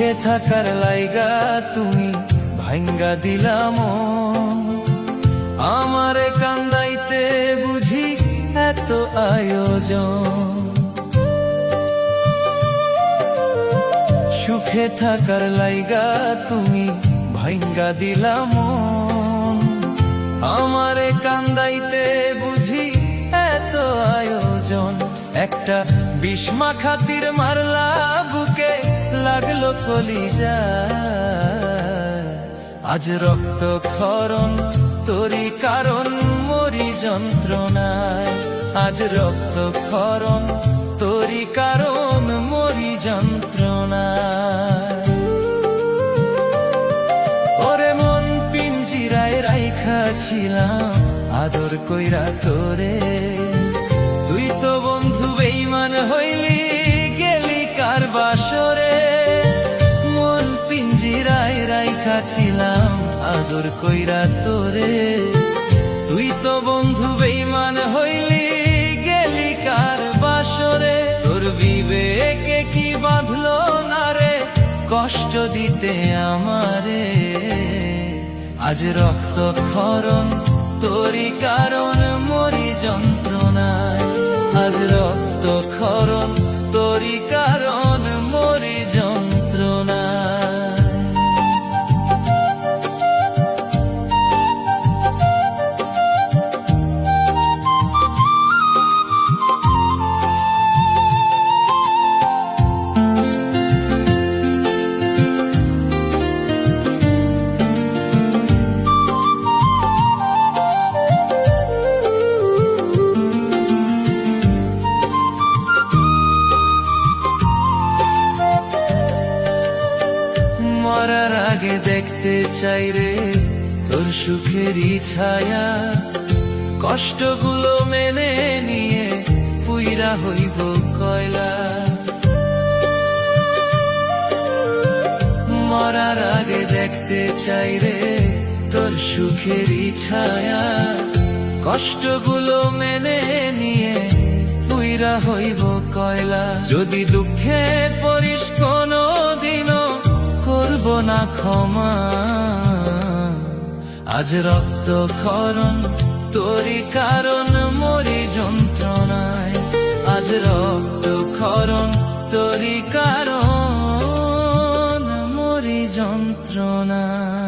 সুখে থাকার লাইগা তুমি ভাঙ্গা দিলাম আমারে কান্দাইতে বুঝি এত আয়োজন। সুখে থাকার লাইগা তুমি ভাঙ্গা দিলাম আমারে কান্দাইতে বুঝি এত আয়োজন। একটা বিস্মা খাতির মারলা বুকে লাগলো কলিজা, আজ রক্ত ক্ষরণ তোরি কারণ মরি যন্ত্রণায়। আজ রক্ত ক্ষরণ তোরি কারণ মরি যন্ত্রণায়। ওরে মন পিঞ্জিরায় রাইখা ছিলাম আদর কইরা তোরে, তুই তো বন্ধু বেঈমান হইলি গেলি কার বাসরে। মন পিঞ্জিরায় রাইখা ছিলাম আদর কইরা তোরে, তুই তো বন্ধু বেঈমান হইলি গেলি কার বাসরে। তোর বিবেকে কি বাঁধলো না রে কষ্ট দিতে আমারে, আজ রক্ত ক্ষরণ তোরি কারণ মরি যন্ত্রণায়। আজ রক্ত ক্ষরণ তোরি কারণ মরি যন্ত্রণায়। মরার আগে দেখতে চাই রে তোর সুখেরই ছায়া, কষ্টগুলো মেনে নিয়ে পুইরা হইব কয়লা। মরার আগে দেখতে চাই রে তোর সুখেরই ছায়া, কষ্টগুলো মেনে নিয়ে পুইরা হইব কয়লা। যদি দুঃখে পড়িস কোনো দিনও করব না ক্ষমা, আজ রক্ত ক্ষরণ তোরি কারণ মরি যন্ত্রণায়। আজ রক্ত ক্ষরণ তোরি কারণ মরি যন্ত্রণায়।